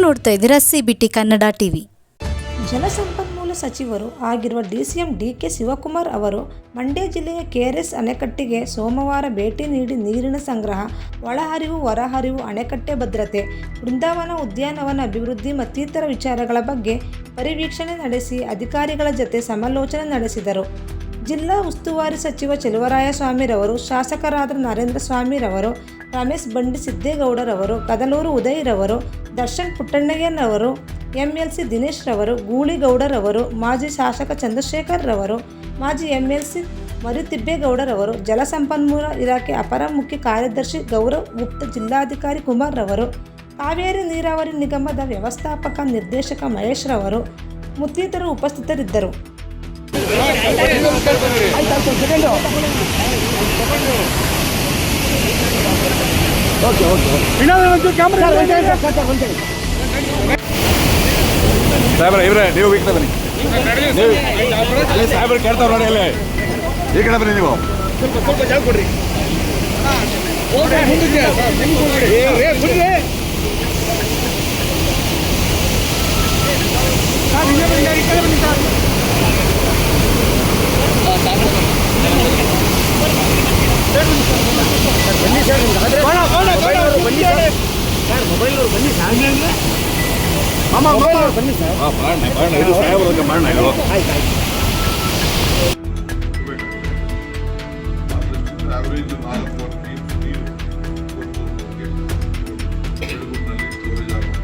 ನೋಡ್ತಾ ಇದ್ದೀರಾ CBT Kannada TV. ಜಲಸಂಪನ್ಮೂಲ ಸಚಿವರು ಆಗಿರುವ ಡಿಸಿಎಂ ಡಿಕೆ ಶಿವಕುಮಾರ್ ಅವರು ಮಂಡ್ಯ ಜಿಲ್ಲೆಯ ಕೆಆರ್ಎಸ್ ಅಣೆಕಟ್ಟೆಗೆ ಸೋಮವಾರ ಭೇಟಿ ನೀಡಿ ನೀರಿನ ಸಂಗ್ರಹ, ಒಳಹರಿವು, ಹೊರಹರಿವು, ಅಣೆಕಟ್ಟೆ ಭದ್ರತೆ, ಬೃಂದಾವನ ಉದ್ಯಾನವನ ಅಭಿವೃದ್ಧಿ ಮತ್ತಿತರ ವಿಚಾರಗಳ ಬಗ್ಗೆ ಪರಿವೀಕ್ಷಣೆ ನಡೆಸಿ ಅಧಿಕಾರಿಗಳ ಜತೆ ಸಮಾಲೋಚನೆ ನಡೆಸಿದರು. ಜಿಲ್ಲಾ ಉಸ್ತುವಾರಿ ಸಚಿವ ಚೆಲುವರಾಯಸ್ವಾಮಿರವರು, ಶಾಸಕರಾದ ನರೇಂದ್ರ ಸ್ವಾಮಿರವರು, ರಮೇಶ್ ಬಂಡಿ ಸಿದ್ದೇಗೌಡರವರು, ಕದಲೂರು ಉದಯರವರು, ದರ್ಶನ್ ಪುಟ್ಟಣ್ಣಯ್ಯನವರು, ಎಂಎಲ್ಸಿ ದಿನೇಶ್ ರವರು, ಗೂಳಿಗೌಡರವರು, ಮಾಜಿ ಶಾಸಕ ಚಂದ್ರಶೇಖರ್ ರವರು, ಮಾಜಿ ಎಂಎಲ್ಸಿ ಮರಿತಿಬ್ಬೇಗೌಡರವರು, ಜಲಸಂಪನ್ಮೂಲ ಇಲಾಖೆ ಅಪರ ಮುಖ್ಯ ಕಾರ್ಯದರ್ಶಿ ಗೌರವ್ ಗುಪ್ತಾ, ಜಿಲ್ಲಾಧಿಕಾರಿ ಕುಮಾರ್ ರವರು, ಕಾವೇರಿ ನೀರಾವರಿ ನಿಗಮದ ವ್ಯವಸ್ಥಾಪಕ ನಿರ್ದೇಶಕ ಮಹೇಶ್ ರವರು ಮತ್ತಿತರರು ಉಪಸ್ಥಿತರಿದ್ದರು. ಸಾಹೇಬ್ರ ಇವ್ರೆ ನೀವು ಈ ಕಡೆ ಬನ್ನಿ. ಸಾಹೇಬ್ರು ಕೇಳ್ತಾವ್ರ ನೋಡಿ, ಅಲ್ಲೇ ಈ ಕಡೆ ಬನ್ನಿ. ನೀವು ಸ್ವಲ್ಪ ಜಾಗ ಕೊಡ್ರಿ. ಮೊಬೈಲ್ ಬನ್ನಿ ಸರ್, ಬನ್ನಿ ಸರ್. ಇದು ಸಾಹೇಬ್ರ ಮಾಡೋಣ. ಇದು ಆವರೇಜ್ 4 ಫೀಟ್ ನೀರು ಬೆಳಗುಡ್ನಲ್ಲಿ ಸ್ಟೋರೇಜ್ ಆಗುತ್ತೆ.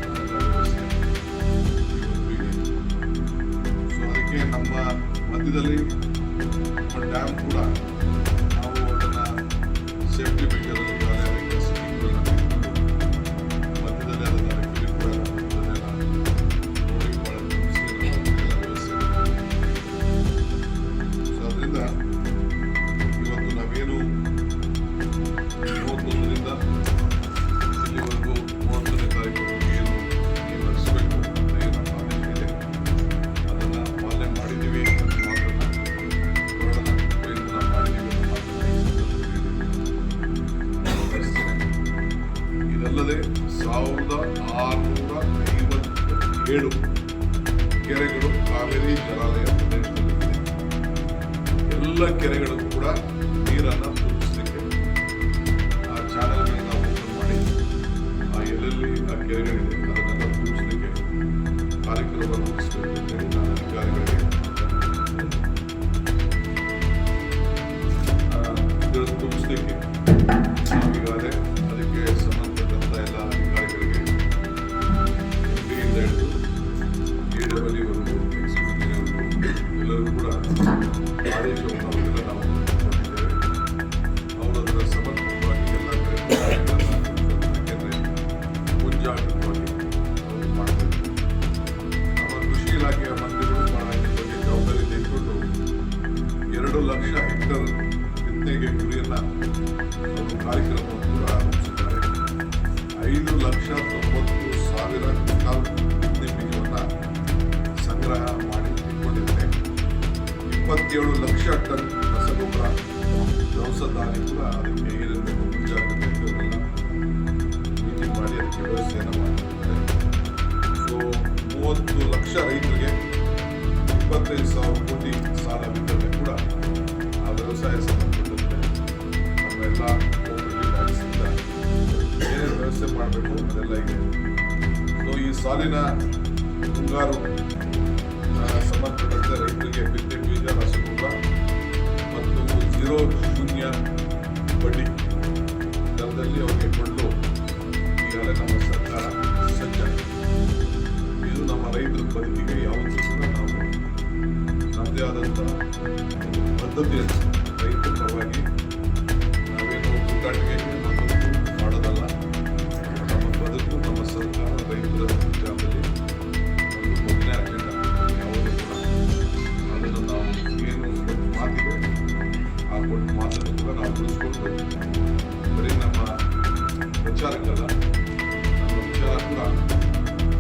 ಸೊ ಅದಕ್ಕೆ ನಮ್ಮ ಮಧ್ಯದಲ್ಲಿ ಡ್ಯಾಮ್ ಕೂಡ ನಾವು ಅದನ್ನು ಸೇಫ್ಟಿ ಮೆಜರಲ್ಲಿ ಮಧ್ಯದಲ್ಲಿ ಅದನ್ನು ರೆಕ್ಯೂರಿ ಕೂಡ ನೋಡಿ ಭಾಳ ವ್ಯವಸ್ಥೆ. ಸೊ ಅದರಿಂದ ಇವತ್ತು ನಾವೇನು 31ರಿಂದ ಇಲ್ಲಿವರೆಗೂ 30ನೇ ತಾರೀಕು ಏನು ನಡೆಸಬೇಕು ಏನು ನಮ್ಮ ಆದೇಶ ಇದೆ ಅದನ್ನು ಪಾಲನೆ ಮಾಡಿದ್ದೀವಿ ಅಂತ ಮಾತನ್ನು ಕೊರೋನಾ ಪ್ರಯತ್ನ ಮಾಡಿದ್ದೀವಿ ಅಂತ ಮಾತನ್ನು ಇದಲ್ಲದೆ 1657 ಕೆರೆಗಳು ಕಾವೇರಿ ಜಲಾಲಯ ಪ್ರದೇಶದಲ್ಲಿದೆ. ಎಲ್ಲ ಕೆರೆಗಳು ಕೂಡ ನೀರನ್ನು ತುಂಬಿಸಲಿಕ್ಕೆ ಆ ಚಾನಲ್ಗಳನ್ನ ಓಪನ್ ಮಾಡಿ ಎಲ್ಲೆಲ್ಲಿ ಆ ಕೆರೆಗಳಿದೆ ಅದನ್ನೆಲ್ಲ ತುಂಬಿಸಲಿಕ್ಕೆ ಕಾರ್ಯಕ್ರಮ ರೂಪಿಸಬೇಕು ಅಂತೇಳಿ ನಾನು ಅಧಿಕಾರಿಗಳಿಗೆ ಇದನ್ನು ತುಂಬಿಸಲಿಕ್ಕೆ ನಾವೀಗಾಗಲೇ ಅದಕ್ಕೆ ಸಂಬಂಧಪಟ್ಟಂಥ ಎಲ್ಲ ಅಧಿಕಾರಿಗಳಿಗೆ ಎಂಪಿಯಿಂದ ಹಿಡಿದು ಎಡಬಲಿವರೆಗೂ ಎಕ್ಸಿಕ್ಯೂಟಿವ್ವರೆಗೂ ಎಲ್ಲರೂ ಕೂಡ ಆದೇಶವನ್ನು ಅವರೆಲ್ಲ ನಾವು ಕೊಟ್ಟಿದ್ದೇವೆ. ಅವರು ಅದರ ಸಮರ್ಪಕವಾಗಿ ಎಲ್ಲ ಯಾಕೆಂದರೆ ಮುಂಜಾಗ್ರತವಾಗಿ ಅವರು ಮಾಡಬೇಕು. ನಮ್ಮ ಕೃಷಿ ಇಲಾಖೆಯ ಮಂತ್ರಿಗಳು ಭಾಳ ಇದ್ರ ಬಗ್ಗೆ ಜವಾಬ್ದಾರಿ ತೆಗೆದುಕೊಂಡು 2 ಲಕ್ಷ ಹೆಕ್ಟರ್ ಬಿತ್ತನೆಗೆ ಗುರಿಯನ್ನು ಅವರು ಕಾರ್ಯಕ್ರಮವನ್ನು ಕೂಡ ಆರಂಭಿಸಿದ್ದಾರೆ. 5,90,000 ಕ್ವಿಂಟಾಲ್ ಬಿತ್ತನೆ ಬೀಜವನ್ನು ಸಂಗ್ರಹ ಮಾಡಿ ಇಟ್ಕೊಂಡಿದ್ದಾರೆ. 27 ಲಕ್ಷ ಟನ್ ರಸಗೊಬ್ಬರ, ದವಸ ಧಾನ್ಯ ಕೂಡ ಅದಕ್ಕೆ ಏನಿರಬೇಕು ಮುಂಜಾಗ್ರತೆ ಇದನ್ನೆಲ್ಲ ಮೀಟಿಂಗ್ ಮಾಡಿ ಅದಕ್ಕೆ ವ್ಯವಸ್ಥೆಯನ್ನು ಮಾಡಿದ್ದಾರೆ. ಸೊ 30 ಲಕ್ಷ ರೈತರಿಗೆ 25,000 ಕೋಟಿ ಸಾಲ ವಿತರಣೆ ಕೂಡ ಆ ವ್ಯವಸಾಯ ಸಂಬಂಧಪಟ್ಟಂತೆ ನಮ್ಮೆಲ್ಲ ಕೋಆಪರೇಟಿವ್ ಬ್ಯಾಂಕ್ಸಿಂದ ಏನೇನು ವ್ಯವಸ್ಥೆ ಮಾಡಬೇಕು ಅದೆಲ್ಲ ಇದೆ. ಸೊ ಈ ಸಾಲಿನ ಮುಂಗಾರು ಸಂಬಂಧಪಟ್ಟಂತೆ ರೈತರಿಗೆ ಬಿತ್ತನೆ ಬೀಜ, ರಸಗೊಬ್ಬರ ಮತ್ತು 0% ಬಡ್ಡಿ ದರದಲ್ಲಿ ಅವರಿಗೆ ಕೊಡಲು ಈಗಾಗಲೇ ನಮ್ಮ ಸರ್ಕಾರ ಸಜ್ಜಾಗಿದೆ. ಇದು ನಮ್ಮ ರೈತರ ಬದುಕಿಗೆ ಯಾವತ್ತೂ ಕೂಡ ನಾವು ನಮ್ಮದೇ ಆದಂಥ ಪದ್ಧತಿಯನ್ನು ರೈತರ ಪರವಾಗಿ ನಾವೇನು ಹುಡುಕಾಟಿಗೆ ಮತ್ತೊಂದು ಮಾಡೋದಲ್ಲ. ನಮ್ಮ ಬದುಕು, ನಮ್ಮ ಸರ್ಕಾರ ರೈತರ ಜಾಗದಲ್ಲಿ ಒಂದು ಮೊದಲನೇ ಅಜೆಂಡಾ. ಯಾವುದೂ ಕೂಡ ಅದನ್ನು ನಾವು ಏನು ಮಾತಿದೆ ಆ ಕೊಟ್ಟ ಮಾತನ್ನು ಕೂಡ ನಾವು ಉಳಿಸ್ಕೊಂಡು ಬರೀ ನಮ್ಮ ಪ್ರಚಾರಕ್ಕಲ್ಲ, ನಮ್ಮ ವಿಚಾರ ಕೂಡ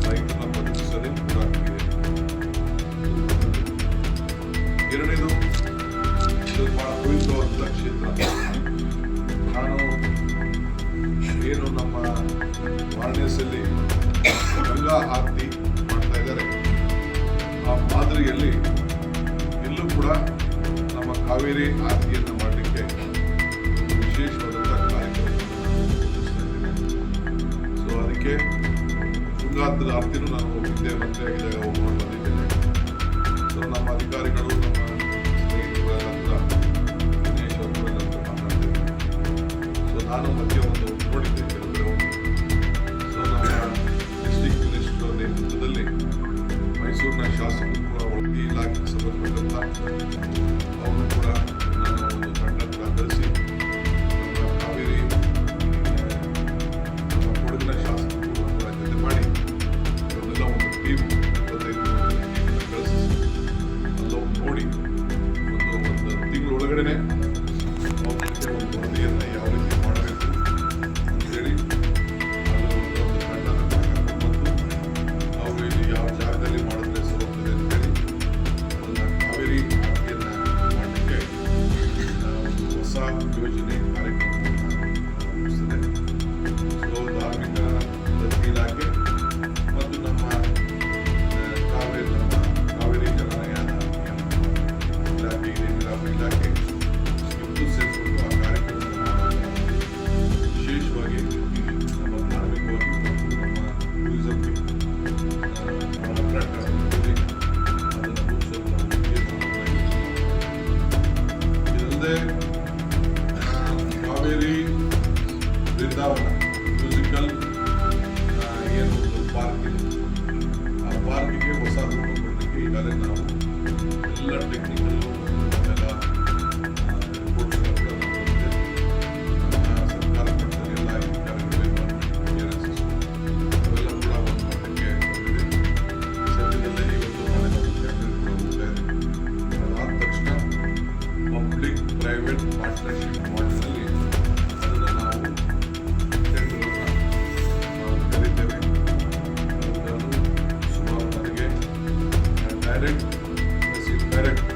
ರೈತರನ್ನ ಬದುಕಿಸೋದೇ ಕೂಡ ಇದೆ. ಎರಡನೇದು, ಇದು ಬಹಳ ಪವಿತ್ರವಾದ ಕ್ಷೇತ್ರ. ನಾನು ಏನು ನಮ್ಮ ವಾರಣಾಸಿಯಲ್ಲಿ ತುಂಗಾ ಆರತಿ ಮಾಡ್ತಾ ಇದ್ದಾರೆ. ಆ ಮಾದರಿಯಲ್ಲಿ ಇಲ್ಲೂ ಕೂಡ ನಮ್ಮ ಕಾವೇರಿ ಆರತಿಯನ್ನು ಮಾಡಲಿಕ್ಕೆ ಒಂದು ವಿಶೇಷವಾದಂಥ ಕಾರ್ಯಕ್ರಮವನ್ನು ರೂಪಿಸ್ತಾ ಇದ್ದೇನೆ. ಸೊ ಅದಕ್ಕೆ ತುಂಗಾದ ಆರತಿನೂ ನಾನು ಹಿಂದೆ ಮಂತ್ರಿಯಾಗಿದ್ದಾಗ ಹೋಗ್ಕೊಂಡು ಬಂದಿದ್ದೇನೆ. ಸೊ ನಮ್ಮ ಅಧಿಕಾರಿಗಳು ನಮ್ಮ ಸ್ನೇಹಿತರುಗಳ ಹತ್ರ ದಿನೇಶ್ ಅವರ ಹತ್ರ ಮಾತಾಡ್ತೇವೆ. ಸೊ ನಾನು ಮಧ್ಯೆ ಒಂದು ನೋಡಿದ್ದೆ ಕೆಲವು ಹೋಗಿ. ಸೊ ನಮ್ಮ ಡಿಸ್ಟ್ರಿಕ್ಟ್ ಮಿನಿಸ್ಟರ್ ನೇತೃತ್ವದಲ್ಲಿ ಮೈಸೂರಿನ ಶಾಸಕರು ಕೂಡ ಈ ಇಲಾಖೆಗೆ ಸಂಬಂಧಪಟ್ಟಂತ ಅವರು ಕೂಡ ನನ್ನ ಒಂದು ತಂಡ ಕೂಡ ಕಳಿಸಿ ನಮ್ಮ ಕಾವೇರಿ ನಮ್ಮ ಕೊಡಗಿನ ಶಾಸಕರು ಕೂಡ ಜೊತೆ ಮಾಡಿ ಇವನ್ನೆಲ್ಲ ಒಂದು ಟೀಮ್ 25 ಟೀಮನ್ನು ಕಳಿಸಿ ಎಲ್ಲವೂ ನೋಡಿ ಒಂದು ತಿಂಗಳ ಒಳಗಡೆನೆ ಅವರಿಗೆ ಒಂದು ವರದಿಯನ್ನು ಯಾವ ರೀತಿ ಮಾಡಬೇಕು ಅಂತೇಳಿ ಅಲ್ಲಿ ಒಂದು ತಂಡನ ಕರ್ಕೊಂಡು ಬಂದು ಅವರು ಇಲ್ಲಿ ಯಾವ ಜಾಗದಲ್ಲಿ ಮಾಡಿದ್ರೆ ಸರೋಗ್ತದೆ ಅಂತೇಳಿ ಅದನ್ನು ಕಾವೇರಿ ಆರತಿಯನ್ನು ಮಾಡಲಿಕ್ಕೆ ಒಂದು ಹೊಸ ಯೋಜನೆ ಕಾರ್ಯಕ್ರಮವನ್ನು ರೂಪಿಸಿದೆ. ಸೊ ಧಾರ್ಮಿಕ ದತ್ತಿ ಇಲಾಖೆ ಮತ್ತು ನಮ್ಮ ಕಾವೇರಿ ಜಲನಯನ ಇಲಾಖೆ ನೀರಾವರಿ ಇಲಾಖೆ ಇಬ್ಬರು ಸೇರಿಕೊಂಡು ಆ ಕಾರ್ಯಕ್ರಮವನ್ನು ಮಾಡೋದು ವಿಶೇಷವಾಗಿ ನಮ್ಮ ಧಾರ್ಮಿಕವಾಗಿ ಮತ್ತು ನಮ್ಮ ಟೂರಿಸಂಗೆ ಅಟ್ರಾಕ್ಟ್ ಆಗುತ್ತದೆ. ಅದನ್ನು ರೂಪಿಸುವಂಥ ಇದಲ್ಲದೆ ಕಾವೇರಿ ಬೃಂದಾವನ ಮ್ಯೂಸಿಕಲ್ ಏನು ಒಂದು ಪಾರ್ಕ್ ಇದೆ, ಆ ಪಾರ್ಕಿಗೆ ಹೊಸ ರೂಪ ಕೊಡಲಿಕ್ಕೆ ಈಗಾಗಲೇ ನಾವು ಎಲ್ಲ ಟೆಕ್ನಿಕಲ್ ಆಮೇಲೆ ರಿಪೋರ್ಟ್ಸ್ಗಳು ಕೂಡ ನಾವು ಬಂದಿದೆ. ನಮ್ಮ ಸರ್ಕಾರ ಮಟ್ಟದಲ್ಲಿ ಎಲ್ಲ ಅಧಿಕಾರಿಗಳು ಕ್ಲಿಯರೆನ್ಸಸ್ ಅವೆಲ್ಲ ಕೂಡ ಒಂದು ಮಟ್ಟಕ್ಕೆ ಬಂದಿದೆ. ಸದ್ಯದಲ್ಲೇ ಇವತ್ತು ನಾಳೆ ಒಂದು ಟೆಂಡರ್ ಕೂಡ ಹೋಗ್ತಾ ಇದೆ. ಅದಾದ ತಕ್ಷಣ ಪಬ್ಲಿಕ್ ಪ್ರೈವೇಟ್ ಪಾರ್ಟ್ನರ್ಶಿಪ್ ಮಾಡೆಲ್ನಲ್ಲಿ ಅದನ್ನು ನಾವು ಟೆಂಡರನ್ನು ನಾವು ಕರೀತೇವೆ. ಅದನ್ನು ಸುಮಾರು ನನಗೆ ಡೈರೆಕ್ಟ್ ಪ್ಲಸ್ ಇಂಡೈರೆಕ್ಟ್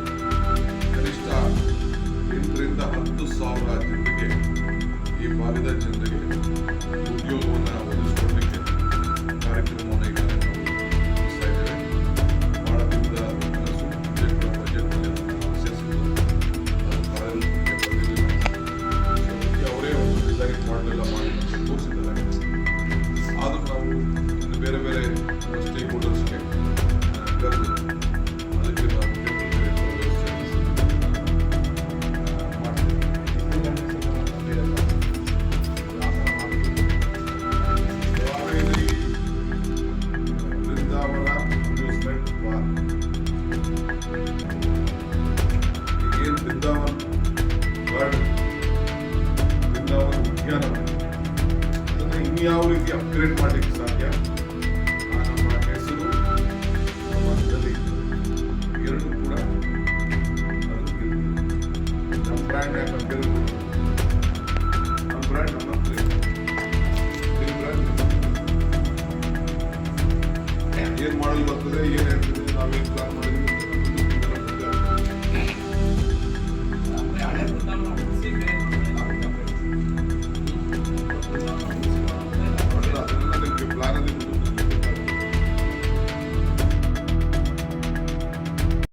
ಕನಿಷ್ಠ 8 ರಿಂದ 10 ಸಾವಿರ ಜನರಿಗೆ ಈ ಭಾಗದ ಜನರಿಗೆ ಉದ್ಯೋಗವನ್ನು ಒದಗಿಸಿಕೊಡಲಿಕ್ಕೆ ಕಾರ್ಯಕ್ರಮವನ್ನು ಈಗ ನಾವು ರೂಪಿಸ್ತಾ ಇದ್ದೇವೆ. ಭಾಳ ದಿನದ ಕನಸು ಮುಂದೆ ಕೂಡ ಬಜೆಟ್ನಲ್ಲಿ ಅದನ್ನು ಸೇರಿಸಿದ್ದು ಅದು ಕಾರ್ಯರೂಪಕ್ಕೆ ಬಂದಿರಲಿಲ್ಲ. ಸೊ ಅದಕ್ಕೆ ಅವರೇ ಒಂದು ಡಿಸೈನ್ ಮಾಡಲೆಲ್ಲ ಮಾಡಿ ತೋರಿಸಿದ್ದಾರೆ. ಆದರೂ ನಾವು ಇನ್ನು ಬೇರೆ ಬೇರೆ ಸ್ಟೇಕ್ ಹೋಲ್ಡರ್ಸ್ಗೆ ಕರೆದು ಅದಕ್ಕೆ ನಾವು ಕಾವೇರಿ ಬೃಂದಾವನ ಅಮ್ಯೂಸ್ಮೆಂಟ್ ಪಾರ್ಕ್ ಏನು ಬೃಂದಾವನ್ ಗಾರ್ಡನ್ ಬೃಂದಾವನ ಉದ್ಯಾನವನ ಅದನ್ನು ಇನ್ಯಾವ ರೀತಿ ಅಪ್ಗ್ರೇಡ್ ಮಾಡಲಿಕ್ಕೆ ಸಾಧ್ಯ? ನಮ್ಮ ಹೆಸರು ನಮ್ಮ ಧ್ವನಿ ಎರಡೂ ಕೂಡ ಅದು ನಮ್ಮ ಬ್ರ್ಯಾಂಡ್ ಯಾಕೆ ಅಂತ ಹೇಳ್ಬೋದು. ನಮ್ಮ ಬ್ರ್ಯಾಂಡ್ ನಮ್ಮ ಹತ್ರ ಇದೆ. ನಿಮ್ಮ ಬ್ರ್ಯಾಂಡ್ ನಿಮ್ಮ ಹತ್ರ ಇದೆ. ಏನು ಮಾಡಲು ಬರ್ತದೆ, ಏನು ಹೇಳ್ತದೆ, ನಾವೇನು ಪ್ಲಾನ್